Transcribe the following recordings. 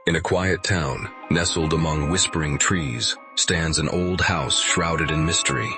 In a quiet town, nestled among whispering trees, stands an old house shrouded in mystery.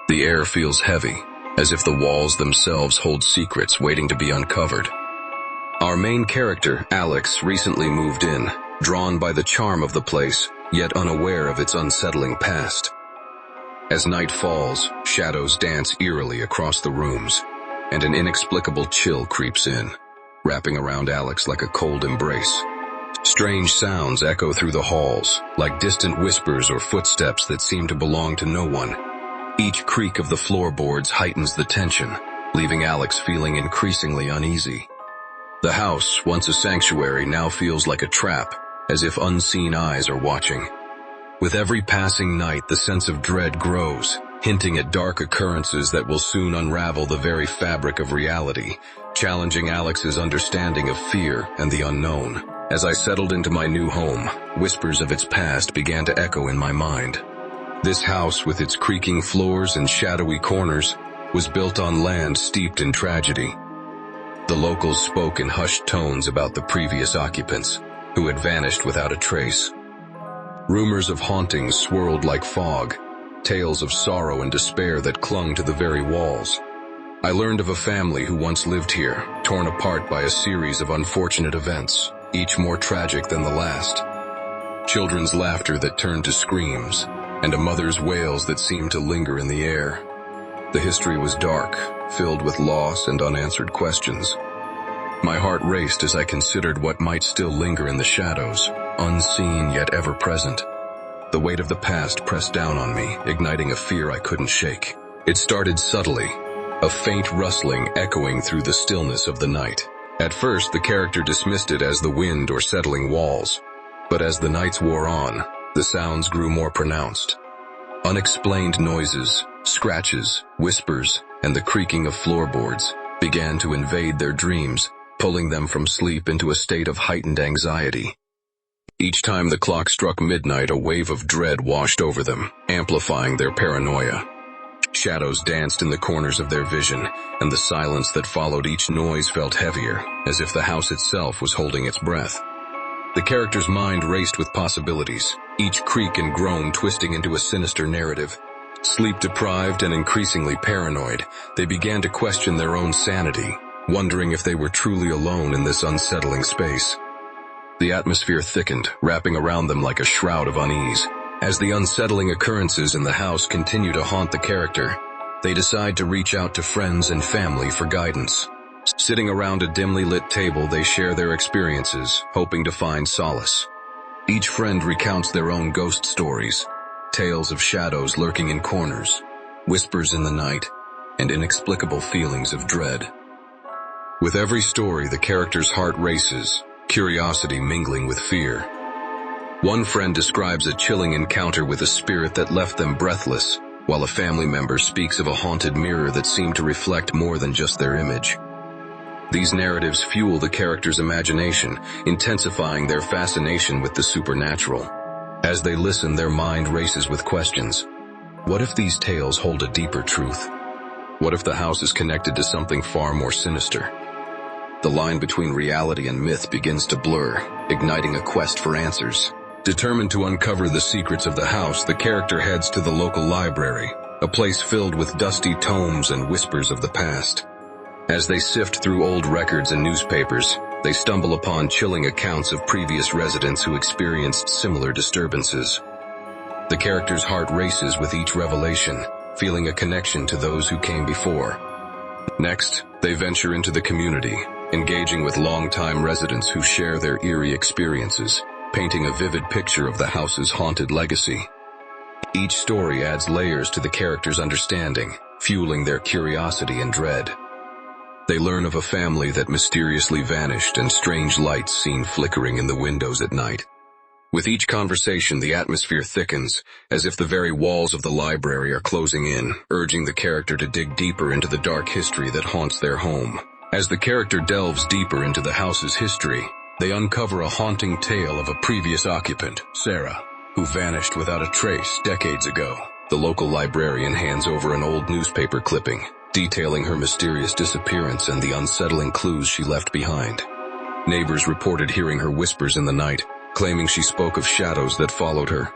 The air feels heavy, as if the walls themselves hold secrets waiting to be uncovered. Our main character, Alex, recently moved in, drawn by the charm of the place, yet unaware of its unsettling past. As night falls, shadows dance eerily across the rooms, and an inexplicable chill creeps in, wrapping around Alex like a cold embrace. Strange sounds echo through the halls, like distant whispers or footsteps that seem to belong to no one. Each creak of the floorboards heightens the tension, leaving Alex feeling increasingly uneasy. The house, once a sanctuary, now feels like a trap, as if unseen eyes are watching. With every passing night, the sense of dread grows, hinting at dark occurrences that will soon unravel the very fabric of reality, challenging Alex's understanding of fear and the unknown. As I settled into my new home, whispers of its past began to echo in my mind. This house, with its creaking floors and shadowy corners, was built on land steeped in tragedy. The locals spoke in hushed tones about the previous occupants, who had vanished without a trace. Rumors of hauntings swirled like fog, tales of sorrow and despair that clung to the very walls. I learned of a family who once lived here, torn apart by a series of unfortunate events, each more tragic than the last. Children's laughter that turned to screams, and a mother's wails that seemed to linger in the air. The history was dark, filled with loss and unanswered questions. My heart raced as I considered what might still linger in the shadows, unseen yet ever present. The weight of the past pressed down on me, igniting a fear I couldn't shake. It started subtly, a faint rustling echoing through the stillness of the night. At first, the character dismissed it as the wind or settling walls, but as the nights wore on, the sounds grew more pronounced. Unexplained noises, scratches, whispers, and the creaking of floorboards began to invade their dreams, pulling them from sleep into a state of heightened anxiety. Each time the clock struck midnight, a wave of dread washed over them, amplifying their paranoia. Shadows danced in the corners of their vision, and the silence that followed each noise felt heavier, as if the house itself was holding its breath. The character's mind raced with possibilities, each creak and groan twisting into a sinister narrative. Sleep-deprived and increasingly paranoid, they began to question their own sanity, wondering if they were truly alone in this unsettling space. The atmosphere thickened, wrapping around them like a shroud of unease. As the unsettling occurrences in the house continue to haunt the character, they decide to reach out to friends and family for guidance. Sitting around a dimly lit table, they share their experiences, hoping to find solace. Each friend recounts their own ghost stories, tales of shadows lurking in corners, whispers in the night, and inexplicable feelings of dread. With every story, the character's heart races, curiosity mingling with fear. One friend describes a chilling encounter with a spirit that left them breathless, while a family member speaks of a haunted mirror that seemed to reflect more than just their image. These narratives fuel the character's imagination, intensifying their fascination with the supernatural. As they listen, their mind races with questions. What if these tales hold a deeper truth? What if the house is connected to something far more sinister? The line between reality and myth begins to blur, igniting a quest for answers. Determined to uncover the secrets of the house, the character heads to the local library, a place filled with dusty tomes and whispers of the past. As they sift through old records and newspapers, they stumble upon chilling accounts of previous residents who experienced similar disturbances. The character's heart races with each revelation, feeling a connection to those who came before. Next, they venture into the community, engaging with longtime residents who share their eerie experiences, painting a vivid picture of the house's haunted legacy. Each story adds layers to the character's understanding, fueling their curiosity and dread. They learn of a family that mysteriously vanished and strange lights seen flickering in the windows at night. With each conversation, the atmosphere thickens, as if the very walls of the library are closing in, urging the character to dig deeper into the dark history that haunts their home. As the character delves deeper into the house's history, they uncover a haunting tale of a previous occupant, Sarah, who vanished without a trace decades ago. The local librarian hands over an old newspaper clipping, detailing her mysterious disappearance and the unsettling clues she left behind. Neighbors reported hearing her whispers in the night, claiming she spoke of shadows that followed her.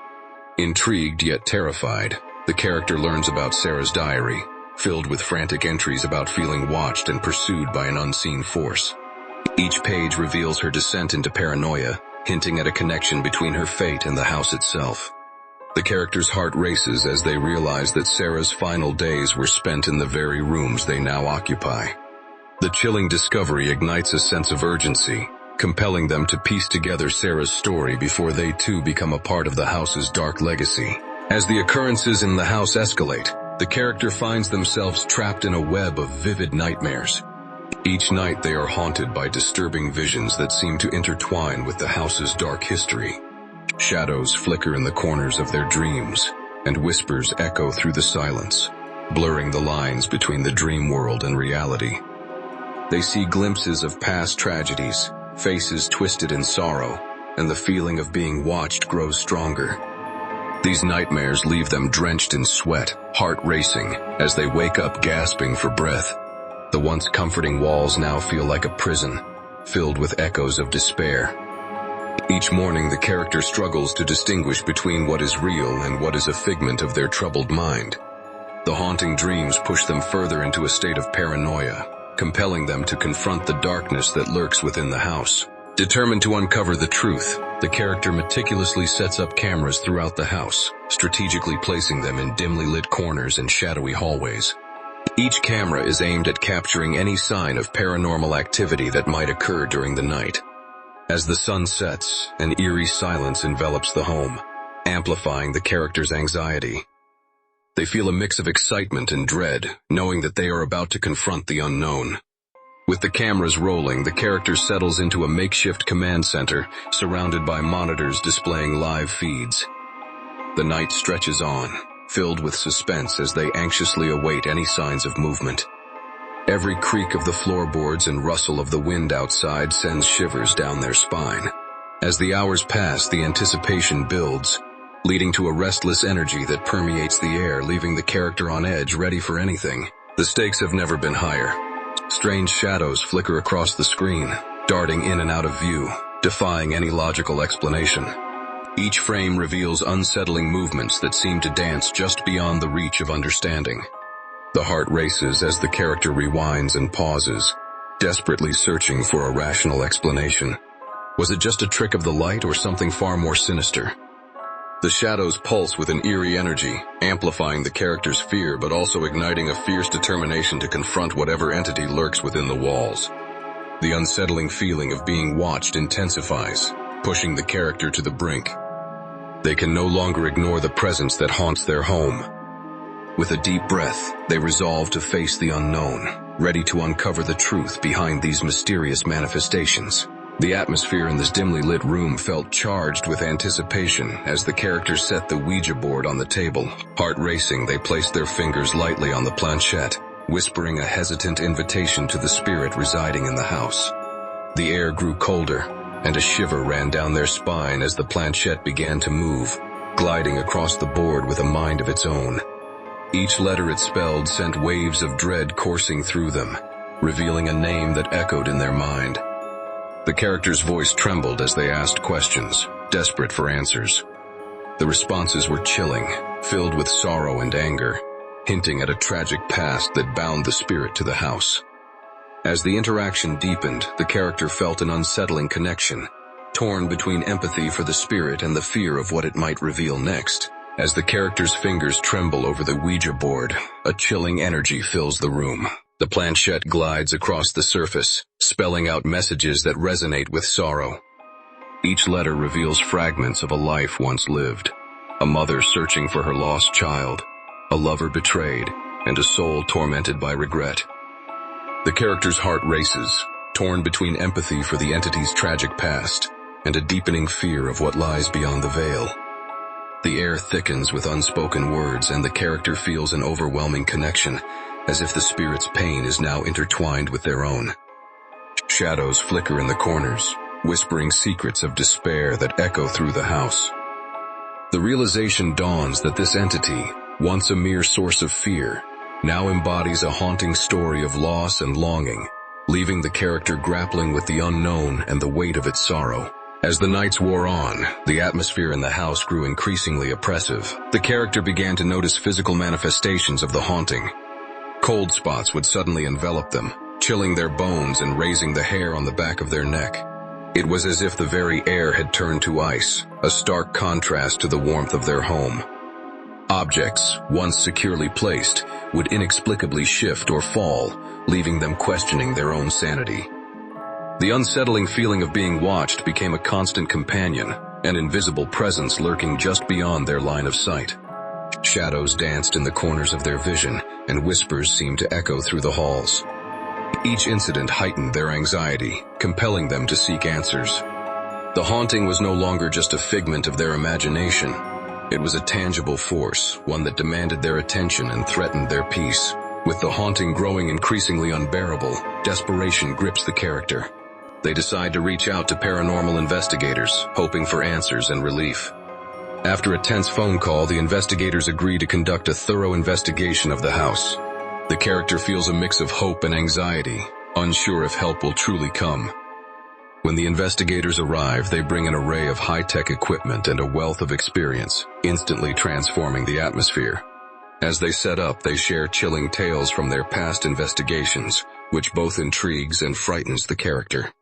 Intrigued yet terrified, the character learns about Sarah's diary, filled with frantic entries about feeling watched and pursued by an unseen force. Each page reveals her descent into paranoia, hinting at a connection between her fate and the house itself. The character's heart races as they realize that Sarah's final days were spent in the very rooms they now occupy. The chilling discovery ignites a sense of urgency, compelling them to piece together Sarah's story before they too become a part of the house's dark legacy. As the occurrences in the house escalate, the character finds themselves trapped in a web of vivid nightmares. Each night they are haunted by disturbing visions that seem to intertwine with the house's dark history. Shadows flicker in the corners of their dreams, and whispers echo through the silence, blurring the lines between the dream world and reality. They see glimpses of past tragedies, faces twisted in sorrow, and the feeling of being watched grows stronger. These nightmares leave them drenched in sweat, heart racing, as they wake up gasping for breath. The once comforting walls now feel like a prison, filled with echoes of despair. Each morning the character struggles to distinguish between what is real and what is a figment of their troubled mind. The haunting dreams push them further into a state of paranoia, compelling them to confront the darkness that lurks within the house. Determined to uncover the truth, the character meticulously sets up cameras throughout the house, strategically placing them in dimly lit corners and shadowy hallways. Each camera is aimed at capturing any sign of paranormal activity that might occur during the night. As the sun sets, an eerie silence envelops the home, amplifying the character's anxiety. They feel a mix of excitement and dread, knowing that they are about to confront the unknown. With the cameras rolling, the character settles into a makeshift command center, surrounded by monitors displaying live feeds. The night stretches on, filled with suspense as they anxiously await any signs of movement. Every creak of the floorboards and rustle of the wind outside sends shivers down their spine. As the hours pass, the anticipation builds, leading to a restless energy that permeates the air, leaving the character on edge, ready for anything. The stakes have never been higher. Strange shadows flicker across the screen, darting in and out of view, defying any logical explanation. Each frame reveals unsettling movements that seem to dance just beyond the reach of understanding. The heart races as the character rewinds and pauses, desperately searching for a rational explanation. Was it just a trick of the light or something far more sinister? The shadows pulse with an eerie energy, amplifying the character's fear but also igniting a fierce determination to confront whatever entity lurks within the walls. The unsettling feeling of being watched intensifies, pushing the character to the brink. They can no longer ignore the presence that haunts their home. With a deep breath, they resolve to face the unknown, ready to uncover the truth behind these mysterious manifestations. The atmosphere in this dimly lit room felt charged with anticipation as the characters set the Ouija board on the table. Heart racing, they placed their fingers lightly on the planchette, whispering a hesitant invitation to the spirit residing in the house. The air grew colder, and a shiver ran down their spine as the planchette began to move, gliding across the board with a mind of its own. Each letter it spelled sent waves of dread coursing through them, revealing a name that echoed in their mind. The character's voice trembled as they asked questions, desperate for answers. The responses were chilling, filled with sorrow and anger, hinting at a tragic past that bound the spirit to the house. As the interaction deepened, the character felt an unsettling connection, torn between empathy for the spirit and the fear of what it might reveal next. As the character's fingers tremble over the Ouija board, a chilling energy fills the room. The planchette glides across the surface, spelling out messages that resonate with sorrow. Each letter reveals fragments of a life once lived, a mother searching for her lost child, a lover betrayed, and a soul tormented by regret. The character's heart races, torn between empathy for the entity's tragic past and a deepening fear of what lies beyond the veil. The air thickens with unspoken words, and the character feels an overwhelming connection, as if the spirit's pain is now intertwined with their own. Shadows flicker in the corners, whispering secrets of despair that echo through the house. The realization dawns that this entity, once a mere source of fear, now embodies a haunting story of loss and longing, leaving the character grappling with the unknown and the weight of its sorrow. As the nights wore on, the atmosphere in the house grew increasingly oppressive. The character began to notice physical manifestations of the haunting. Cold spots would suddenly envelop them, chilling their bones and raising the hair on the back of their neck. It was as if the very air had turned to ice, a stark contrast to the warmth of their home. Objects, once securely placed, would inexplicably shift or fall, leaving them questioning their own sanity. The unsettling feeling of being watched became a constant companion, an invisible presence lurking just beyond their line of sight. Shadows danced in the corners of their vision, and whispers seemed to echo through the halls. Each incident heightened their anxiety, compelling them to seek answers. The haunting was no longer just a figment of their imagination. It was a tangible force, one that demanded their attention and threatened their peace. With the haunting growing increasingly unbearable, desperation grips the character. They decide to reach out to paranormal investigators, hoping for answers and relief. After a tense phone call, the investigators agree to conduct a thorough investigation of the house. The character feels a mix of hope and anxiety, unsure if help will truly come. When the investigators arrive, they bring an array of high-tech equipment and a wealth of experience, instantly transforming the atmosphere. As they set up, they share chilling tales from their past investigations, which both intrigues and frightens the character.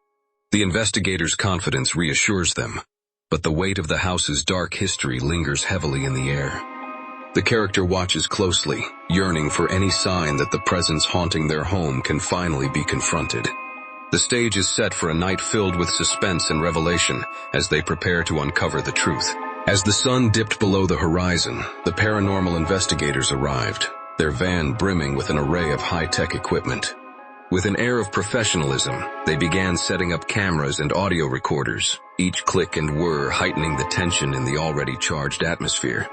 The investigators' confidence reassures them, but the weight of the house's dark history lingers heavily in the air. The character watches closely, yearning for any sign that the presence haunting their home can finally be confronted. The stage is set for a night filled with suspense and revelation as they prepare to uncover the truth. As the sun dipped below the horizon, the paranormal investigators arrived, their van brimming with an array of high-tech equipment. With an air of professionalism, they began setting up cameras and audio recorders, each click and whir heightening the tension in the already charged atmosphere.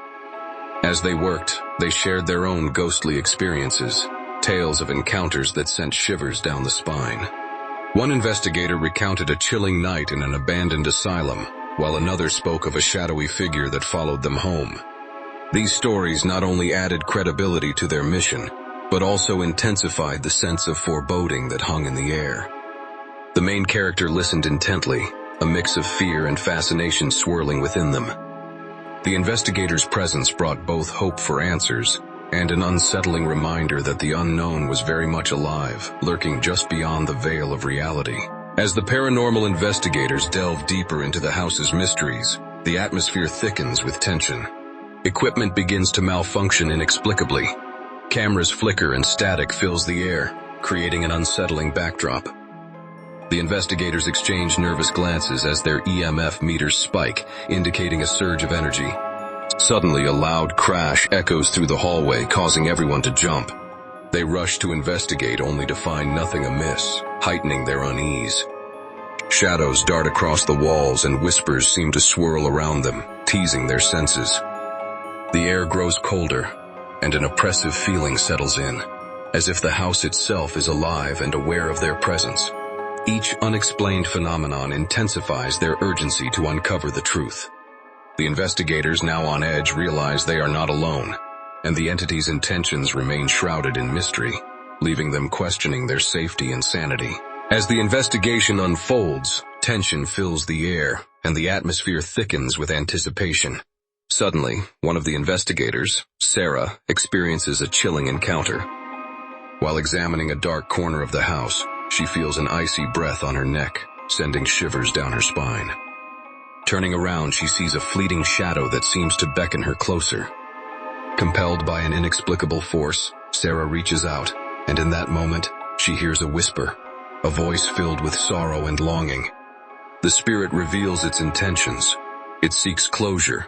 As they worked, they shared their own ghostly experiences, tales of encounters that sent shivers down the spine. One investigator recounted a chilling night in an abandoned asylum, while another spoke of a shadowy figure that followed them home. These stories not only added credibility to their mission, but also intensified the sense of foreboding that hung in the air. The main character listened intently, a mix of fear and fascination swirling within them. The investigators' presence brought both hope for answers and an unsettling reminder that the unknown was very much alive, lurking just beyond the veil of reality. As the paranormal investigators delve deeper into the house's mysteries, the atmosphere thickens with tension. Equipment begins to malfunction inexplicably. Cameras flicker and static fills the air, creating an unsettling backdrop. The investigators exchange nervous glances as their EMF meters spike, indicating a surge of energy. Suddenly, a loud crash echoes through the hallway, causing everyone to jump. They rush to investigate only to find nothing amiss, heightening their unease. Shadows dart across the walls and whispers seem to swirl around them, teasing their senses. The air grows colder, and an oppressive feeling settles in, as if the house itself is alive and aware of their presence. Each unexplained phenomenon intensifies their urgency to uncover the truth. The investigators, now on edge, realize they are not alone, and the entity's intentions remain shrouded in mystery, leaving them questioning their safety and sanity. As the investigation unfolds, tension fills the air, and the atmosphere thickens with anticipation. Suddenly, one of the investigators, Sarah, experiences a chilling encounter. While examining a dark corner of the house, she feels an icy breath on her neck, sending shivers down her spine. Turning around, she sees a fleeting shadow that seems to beckon her closer. Compelled by an inexplicable force, Sarah reaches out, and in that moment, she hears a whisper, a voice filled with sorrow and longing. The spirit reveals its intentions. It seeks closure,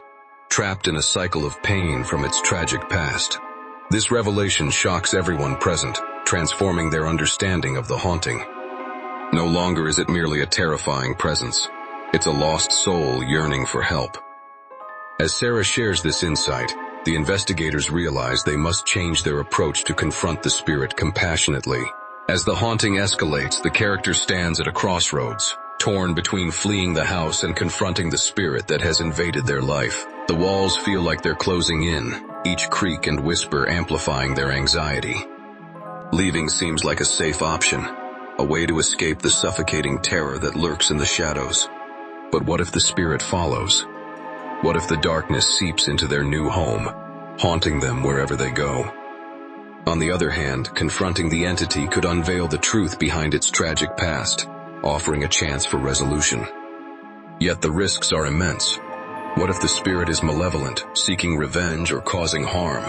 trapped in a cycle of pain from its tragic past. This revelation shocks everyone present, transforming their understanding of the haunting. No longer is it merely a terrifying presence. It's a lost soul yearning for help. As Sarah shares this insight, the investigators realize they must change their approach to confront the spirit compassionately. As the haunting escalates, the character stands at a crossroads, torn between fleeing the house and confronting the spirit that has invaded their life. The walls feel like they're closing in, each creak and whisper amplifying their anxiety. Leaving seems like a safe option, a way to escape the suffocating terror that lurks in the shadows. But what if the spirit follows? What if the darkness seeps into their new home, haunting them wherever they go? On the other hand, confronting the entity could unveil the truth behind its tragic past, offering a chance for resolution. Yet the risks are immense. What if the spirit is malevolent, seeking revenge or causing harm?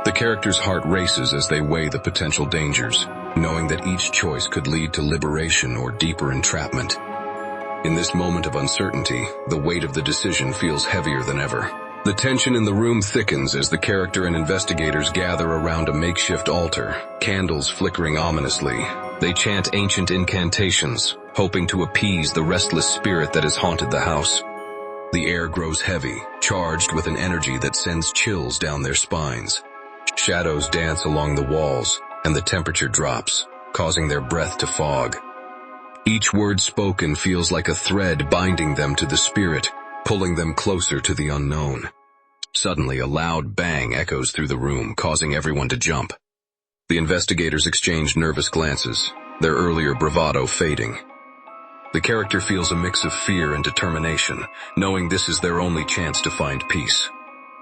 The character's heart races as they weigh the potential dangers, knowing that each choice could lead to liberation or deeper entrapment. In this moment of uncertainty, the weight of the decision feels heavier than ever. The tension in the room thickens as the character and investigators gather around a makeshift altar, candles flickering ominously. They chant ancient incantations, hoping to appease the restless spirit that has haunted the house. The air grows heavy, charged with an energy that sends chills down their spines. Shadows dance along the walls, and the temperature drops, causing their breath to fog. Each word spoken feels like a thread binding them to the spirit, pulling them closer to the unknown. Suddenly, a loud bang echoes through the room, causing everyone to jump. The investigators exchange nervous glances, their earlier bravado fading. The character feels a mix of fear and determination, knowing this is their only chance to find peace.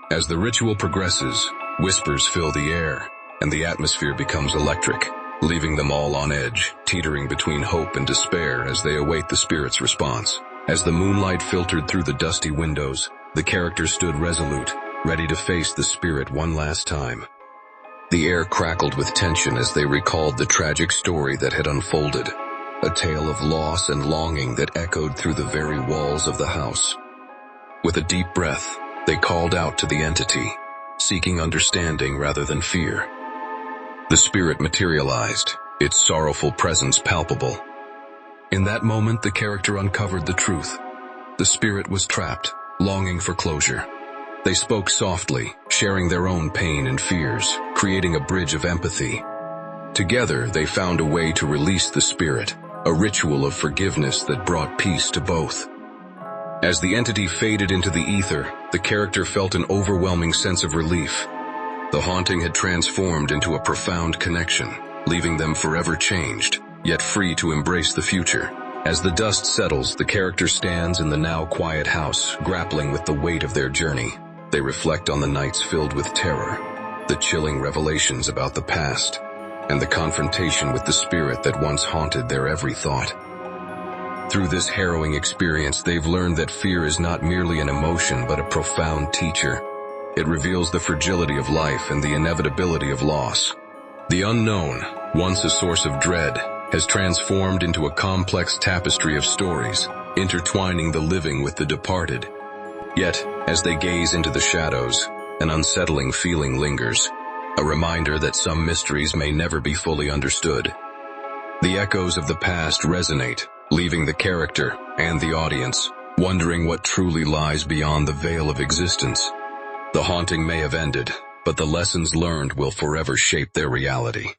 As the ritual progresses, whispers fill the air, and the atmosphere becomes electric, leaving them all on edge, teetering between hope and despair as they await the spirit's response. As the moonlight filtered through the dusty windows, the character stood resolute, ready to face the spirit one last time. The air crackled with tension as they recalled the tragic story that had unfolded, a tale of loss and longing that echoed through the very walls of the house. With a deep breath, they called out to the entity, seeking understanding rather than fear. The spirit materialized, its sorrowful presence palpable. In that moment, the character uncovered the truth. The spirit was trapped, longing for closure. They spoke softly, sharing their own pain and fears, creating a bridge of empathy. Together, they found a way to release the spirit, a ritual of forgiveness that brought peace to both. As the entity faded into the ether, the character felt an overwhelming sense of relief. The haunting had transformed into a profound connection, leaving them forever changed, yet free to embrace the future. As the dust settles, the character stands in the now quiet house, grappling with the weight of their journey. They reflect on the nights filled with terror, the chilling revelations about the past, and the confrontation with the spirit that once haunted their every thought. Through this harrowing experience, they've learned that fear is not merely an emotion but a profound teacher. It reveals the fragility of life and the inevitability of loss. The unknown, once a source of dread, has transformed into a complex tapestry of stories, intertwining the living with the departed. Yet, as they gaze into the shadows, an unsettling feeling lingers, a reminder that some mysteries may never be fully understood. The echoes of the past resonate, leaving the character and the audience wondering what truly lies beyond the veil of existence. The haunting may have ended, but the lessons learned will forever shape their reality.